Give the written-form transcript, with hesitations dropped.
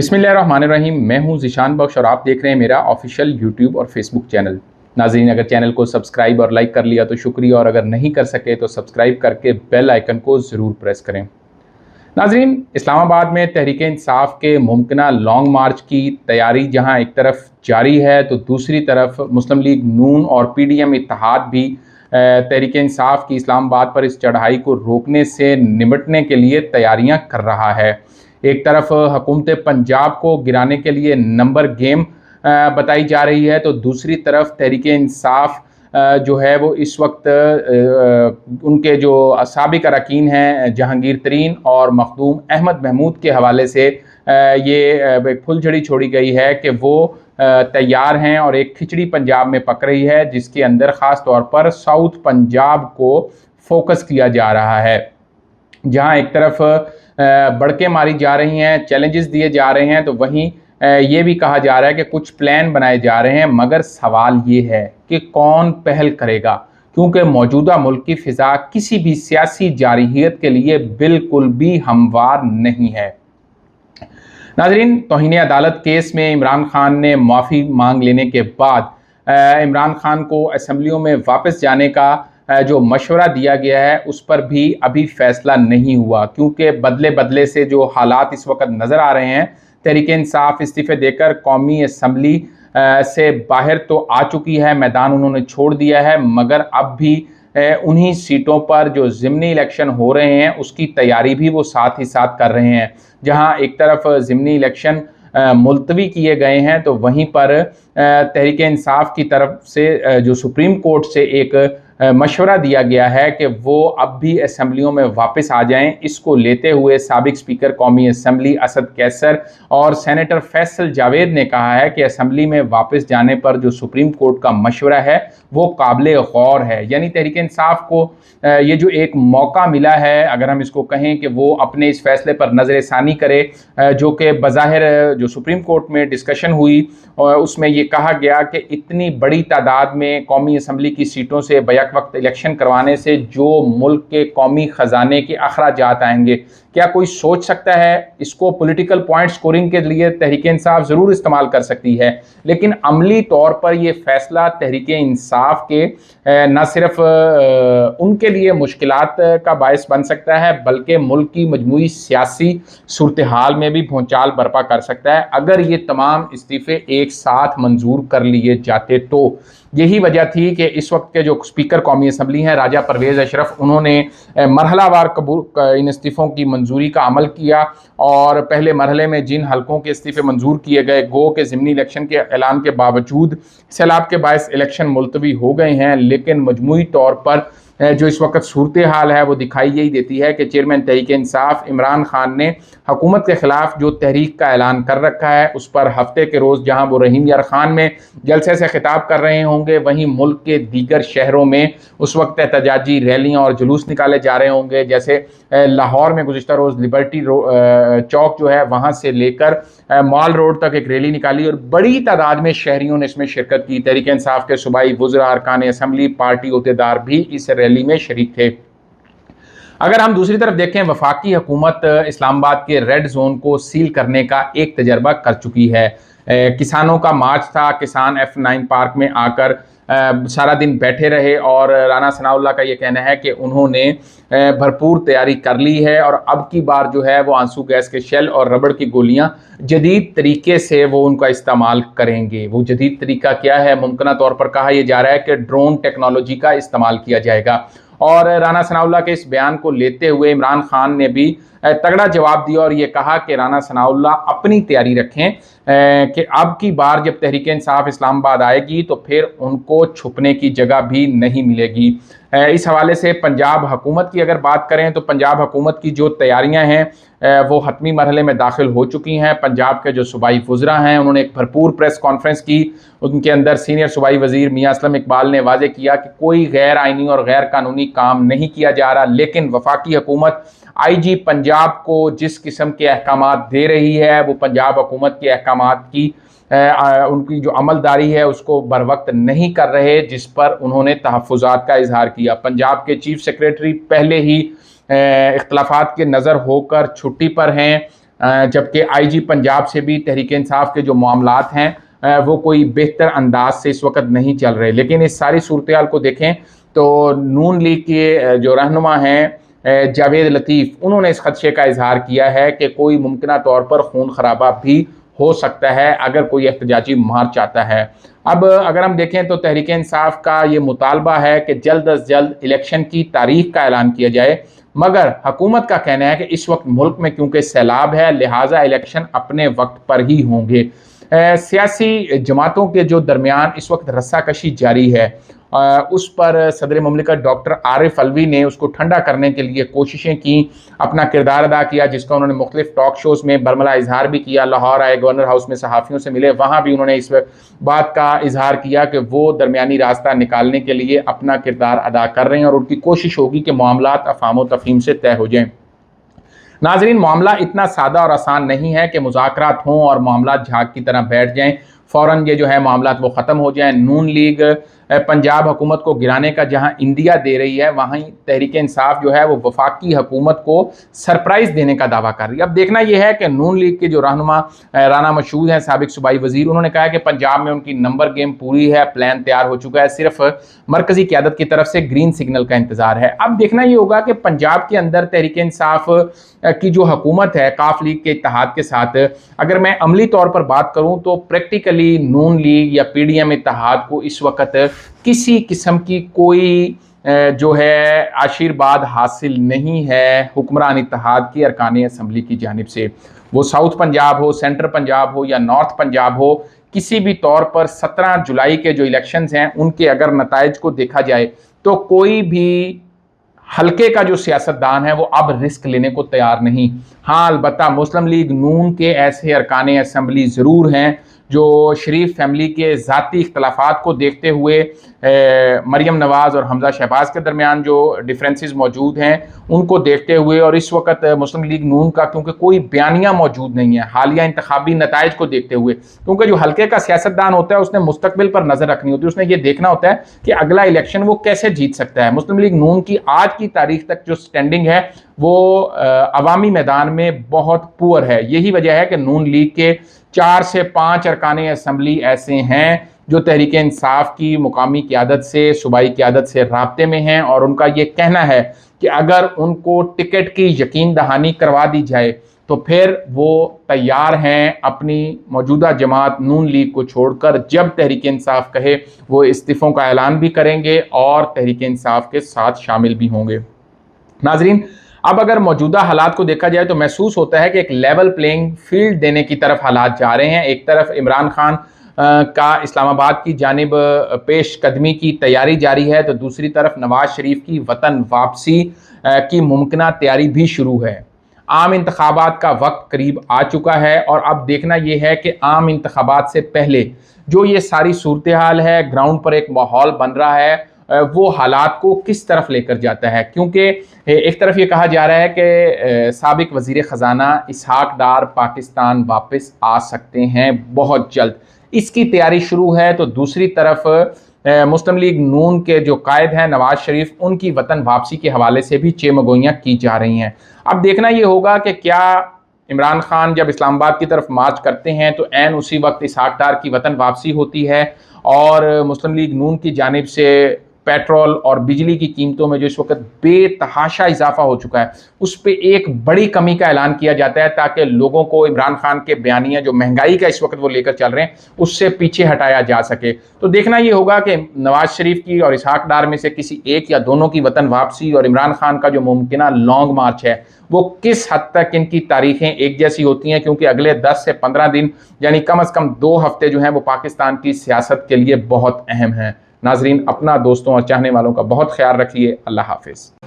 बिस्मिल्लाहिर्रहमानिर्रहीम। मैं हूं ज़ीशान बख्श और आप देख रहे हैं मेरा ऑफिशियल यूट्यूब और फेसबुक चैनल। नाज़रीन, अगर चैनल को सब्सक्राइब और लाइक कर लिया तो शुक्रिया, और अगर नहीं कर सके तो सब्सक्राइब करके बेल आइकन को ज़रूर प्रेस करें। नाज़रीन, इस्लामाबाद में तहरीक इंसाफ के मुमकिना लॉन्ग मार्च की तैयारी जहां एक तरफ जारी है तो दूसरी तरफ मुस्लिम लीग नून और PDM इत्तेहाद भी तहरीक इंसाफ की इस्लामाबाद पर इस चढ़ाई को रोकने से निपटने के लिए तैयारियां कर रहा है। एक तरफ हुकूमत पंजाब को गिराने के लिए नंबर गेम बताई जा रही है, तो दूसरी तरफ तहरीक इंसाफ जो है वो इस वक्त उनके जो साबिक अरकान हैं जहांगीर तरीन और मखदूम अहमद महमूद के हवाले से ये फुलझड़ी छोड़ी गई है कि वो तैयार हैं और एक खिचड़ी पंजाब में पक रही है, जिसके अंदर ख़ास तौर पर साउथ पंजाब को फोकस किया जा रहा है, जहां एक तरफ बड़के मारी जा रही हैं, चैलेंजेस दिए जा रहे हैं, तो वहीं ये भी कहा जा रहा है कि कुछ प्लान बनाए जा रहे हैं। मगर सवाल ये है कि कौन पहल करेगा, क्योंकि मौजूदा मुल्क की फ़िज़ा किसी भी सियासी जारहियत के लिए बिल्कुल भी हमवार नहीं है। नाज़रीन, तौहीन अदालत केस में इमरान खान ने माफ़ी मांग लेने के बाद इमरान खान को असम्बलियों में वापस जाने का जो मशवरा दिया गया है उस पर भी अभी फैसला नहीं हुआ, क्योंकि बदले बदले से जो हालात इस वक्त नज़र आ रहे हैं, तहरीक इंसाफ इस्तीफ़े देकर कौमी असम्बली से बाहर तो आ चुकी है, मैदान उन्होंने छोड़ दिया है, मगर अब भी उन्हीं सीटों पर जो ज़िमनी इलेक्शन हो रहे हैं उसकी तैयारी भी वो साथ ही साथ कर रहे हैं। जहां एक तरफ ज़िमनी इलेक्शन मुलतवी किए गए हैं, तो वहीं पर तहरीक इंसाफ की तरफ से जो सुप्रीम कोर्ट से एक मशवरा दिया गया है कि वो अब भी असम्बलियों में वापस आ जाएं। इसको लेते हुए साबिक स्पीकर कौमी असम्बली असद कैसर और सेनेटर फैसल जावेद ने कहा है कि असम्बली में वापस जाने पर जो सुप्रीम कोर्ट का मशवरा है वो काबिल गौर है। यानी तहरीक इंसाफ को ये जो एक मौका मिला है, अगर हम इसको कहें कि वो अपने इस फैसले पर नज़र षानी करे, जो कि बज़ाहिर जो सुप्रीम कोर्ट में डिस्कशन हुई और उसमें ये कहा गया कि इतनी बड़ी तादाद में कौमी असम्बली की सीटों से बैक वक्त इलेक्शन करवाने से जो मुल्क के कौमी ख़जाने के अखराजात आएंगे, क्या कोई सोच सकता है? इसको पॉलिटिकल पॉइंट स्कोरिंग के लिए तहरीक इंसाफ ज़रूर इस्तेमाल कर सकती है, लेकिन अमली तौर पर यह फ़ैसला तहरीक इंसाफ के न सिर्फ उनके लिए मुश्किलात का बायस बन सकता है, बल्कि मुल्क की मजमूई सियासी सूरत हाल में भी भूचाल बर्पा कर सकता है अगर ये तमाम इस्तीफ़े एक साथ मंजूर कर लिए जाते। तो यही वजह थी कि इस वक्त के जो स्पीकर कौमी असम्बली हैं राजा परवेज़ अशरफ, उन्होंने मरहलावार कबूल इन इस्तीफ़ों की मंजूरी का अमल किया और पहले मरहले में जिन हलकों के इस्तीफ़े मंजूर किए गए, गो के ज़िमनी इलेक्शन के ऐलान के बावजूद सैलाब के बायस इलेक्शन मुलतवी हो गए हैं, लेकिन मजमूई तौर पर जो इस वक्त सूरत हाल है वो दिखाई यही देती है कि चेयरमैन तहरीक इंसाफ इमरान खान ने हुकूमत के ख़िलाफ़ जो तहरीक का ऐलान कर रखा है उस पर हफ्ते के रोज़ जहां वो रहीम यार खान में जलसे से खिताब कर रहे होंगे, वहीं मुल्क के दीगर शहरों में उस वक्त एहतजाजी रैलियाँ और जुलूस निकाले जा रहे होंगे। जैसे लाहौर में गुज़िश्ता रोज़ लिबर्टी चौक जो है वहाँ से लेकर मॉल रोड तक एक रैली निकाली और बड़ी तादाद में शहरियों ने इसमें शिरकत की। तहरीक इंसाफ के सूबाई वज़रा, अरकान असम्बली, पार्टी अहदेदार भी इस रैली में शरीक थे। अगर हम दूसरी तरफ देखें, वफाकी हुकूमत इस्लामाबाद के रेड जोन को सील करने का एक तजर्बा कर चुकी है। किसानों का मार्च था, किसान F9 पार्क में आकर सारा दिन बैठे रहे और राना सनाउल्लाह का ये कहना है कि उन्होंने भरपूर तैयारी कर ली है और अब की बार जो है वो आंसू गैस के शेल और रबड़ की गोलियां जदीद तरीके से वो उनका इस्तेमाल करेंगे। वो जदीद तरीका क्या है? मुमकिन तौर पर कहा यह जा रहा है कि ड्रोन टेक्नोलॉजी का इस्तेमाल किया जाएगा। और राना सनाउल्लाह के इस बयान को लेते हुए इमरान खान ने भी तगड़ा जवाब दिया और ये कहा कि राना सनाउल्लाह अपनी तैयारी रखें कि अब की बार जब तहरीक इंसाफ इस्लामाबाद आएगी तो फिर उनको छुपने की जगह भी नहीं मिलेगी। इस हवाले से पंजाब हुकूमत की अगर बात करें तो पंजाब हुकूमत की जो तैयारियां हैं वो हतमी मरहले में दाखिल हो चुकी हैं। पंजाब के जो सूबाई वज़रा हैं उन्होंने एक भरपूर प्रेस कॉन्फ्रेंस की, उनके अंदर सीनियर सूबाई वज़ीर मियां असलम इकबाल ने वाज़े किया कि कोई गैर आइनी और गैर कानूनी काम नहीं किया जा रहा, लेकिन वफाकी हुकूमत IG पंजाब को जिस किस्म के अहकामात दे रही है वो पंजाब हुकूमत के अहकामात की उनकी जो अमलदारी है उसको बर वक्त नहीं कर रहे, जिस पर उन्होंने तहफ़्फ़ुज़ात का इजहार किया। पंजाब के चीफ सेक्रेटरी पहले ही इख्तलाफात के नज़र होकर छुट्टी पर हैं جبکہ IG پنجاب سے بھی تحریک انصاف کے جو معاملات ہیں وہ کوئی بہتر انداز سے اس وقت نہیں چل رہے. لیکن اس ساری صورتحال کو دیکھیں تو نون لیگ کے جو رہنما ہیں جاوید لطیف، انہوں نے اس خدشے کا اظہار کیا ہے کہ کوئی ممکنہ طور پر خون خرابہ بھی ہو سکتا ہے اگر کوئی احتجاجی مارچ آتا ہے. اب اگر ہم دیکھیں تو تحریک انصاف کا یہ مطالبہ ہے کہ جلد از جلد الیکشن کی تاریخ کا اعلان کیا جائے، مگر حکومت کا کہنا ہے کہ اس وقت ملک میں کیونکہ سیلاب ہے لہٰذا الیکشن اپنے وقت پر ہی ہوں گے. سیاسی جماعتوں کے جو درمیان اس وقت رسہ کشی جاری ہے، اس پر صدر مملکت ڈاکٹر عارف علوی نے اس کو ٹھنڈا کرنے کے لیے کوششیں کی، اپنا کردار ادا کیا، جس کا انہوں نے مختلف ٹاک شوز میں برملا اظہار بھی کیا. لاہور آئے، گورنر ہاؤس میں صحافیوں سے ملے، وہاں بھی انہوں نے اس بات کا اظہار کیا کہ وہ درمیانی راستہ نکالنے کے لیے اپنا کردار ادا کر رہے ہیں اور ان کی کوشش ہوگی کہ معاملات افہام و تفہیم سے طے ہو جائیں. ناظرین، معاملہ اتنا سادہ اور آسان نہیں ہے کہ مذاکرات ہوں اور معاملات جھاگ کی طرح بیٹھ جائیں، فوراً یہ جو ہے معاملات وہ ختم ہو جائیں. نون لیگ پنجاب حکومت کو گرانے کا جہاں اندیا دے رہی ہے، وہیں تحریک انصاف جو ہے وہ وفاقی حکومت کو سرپرائز دینے کا دعویٰ کر رہی ہے. اب دیکھنا یہ ہے کہ نون لیگ کے جو رہنما رانا مشہود ہیں، سابق صوبائی وزیر، انہوں نے کہا ہے کہ پنجاب میں ان کی نمبر گیم پوری ہے، پلان تیار ہو چکا ہے، صرف مرکزی قیادت کی طرف سے گرین سگنل کا انتظار ہے. اب دیکھنا یہ ہوگا کہ پنجاب کے اندر تحریک انصاف کی جو حکومت ہے کاف لیگ کے اتحاد کے ساتھ، اگر میں عملی طور پر بات کروں تو پریکٹیکلی نون لیگ یا PDM اتحاد کو اس وقت کسی قسم کی کوئی جو ہے آشیرواد حاصل نہیں ہے حکمران اتحاد کی ارکان اسمبلی کی جانب سے. وہ ساؤتھ پنجاب ہو، سینٹر پنجاب ہو یا نارتھ پنجاب ہو، کسی بھی طور پر 17 جولائی کے جو الیکشنز ہیں ان کے اگر نتائج کو دیکھا جائے تو کوئی بھی حلقے کا جو سیاستدان ہے وہ اب رسک لینے کو تیار نہیں. ہاں، البتہ مسلم لیگ نون کے ایسے ارکان اسمبلی ضرور ہیں جو شریف فیملی کے ذاتی اختلافات کو دیکھتے ہوئے مریم نواز اور حمزہ شہباز کے درمیان جو ڈیفرنسز موجود ہیں ان کو دیکھتے ہوئے، اور اس وقت مسلم لیگ نون کا کیونکہ کوئی بیانیہ موجود نہیں ہے حالیہ انتخابی نتائج کو دیکھتے ہوئے، کیونکہ جو حلقے کا سیاستدان ہوتا ہے اس نے مستقبل پر نظر رکھنی ہوتی ہے، اس نے یہ دیکھنا ہوتا ہے کہ اگلا الیکشن وہ کیسے جیت سکتا ہے. مسلم لیگ نون کی آج کی تاریخ تک جو سٹینڈنگ ہے وہ عوامی میدان میں بہت پور ہے. یہی وجہ ہے کہ نون لیگ کے 4 سے 5 ارکان اسمبلی ایسے ہیں جو تحریک انصاف کی مقامی قیادت سے، صوبائی قیادت سے رابطے میں ہیں، اور ان کا یہ کہنا ہے کہ اگر ان کو ٹکٹ کی یقین دہانی کروا دی جائے تو پھر وہ تیار ہیں اپنی موجودہ جماعت نون لیگ کو چھوڑ کر جب تحریک انصاف کہے وہ استعفوں کا اعلان بھی کریں گے اور تحریک انصاف کے ساتھ شامل بھی ہوں گے. ناظرین، اب اگر موجودہ حالات کو دیکھا جائے تو محسوس ہوتا ہے کہ ایک لیول پلینگ فیلڈ دینے کی طرف حالات جا رہے ہیں. ایک طرف عمران خان کا اسلام آباد کی جانب پیش قدمی کی تیاری جاری ہے تو دوسری طرف نواز شریف کی وطن واپسی کی ممکنہ تیاری بھی شروع ہے. عام انتخابات کا وقت قریب آ چکا ہے اور اب دیکھنا یہ ہے کہ عام انتخابات سے پہلے جو یہ ساری صورتحال ہے، گراؤنڈ پر ایک ماحول بن رہا ہے، وہ حالات کو کس طرف لے کر جاتا ہے. کیونکہ ایک طرف یہ کہا جا رہا ہے کہ سابق وزیر خزانہ اسحاق ڈار پاکستان واپس آ سکتے ہیں بہت جلد، اس کی تیاری شروع ہے، تو دوسری طرف مسلم لیگ نون کے جو قائد ہیں نواز شریف، ان کی وطن واپسی کے حوالے سے بھی چیمگوئیاں کی جا رہی ہیں. اب دیکھنا یہ ہوگا کہ کیا عمران خان جب اسلام آباد کی طرف مارچ کرتے ہیں تو عین اسی وقت اسحاق ڈار کی وطن واپسی ہوتی ہے، اور مسلم لیگ نون کی جانب سے پیٹرول اور بجلی کی قیمتوں میں جو اس وقت بے تحاشا اضافہ ہو چکا ہے اس پہ ایک بڑی کمی کا اعلان کیا جاتا ہے تاکہ لوگوں کو عمران خان کے بیانیہ جو مہنگائی کا اس وقت وہ لے کر چل رہے ہیں اس سے پیچھے ہٹایا جا سکے. تو دیکھنا یہ ہوگا کہ نواز شریف کی اور اسحاق ڈار میں سے کسی ایک یا دونوں کی وطن واپسی اور عمران خان کا جو ممکنہ لانگ مارچ ہے وہ کس حد تک ان کی تاریخیں ایک جیسی ہوتی ہیں، کیونکہ اگلے 10 سے 15 دن یعنی کم از کم 2 ہفتے جو ہیں وہ پاکستان کی سیاست کے لیے بہت اہم ہیں. ناظرین، اپنا، دوستوں اور چاہنے والوں کا بہت خیال رکھیے. اللہ حافظ.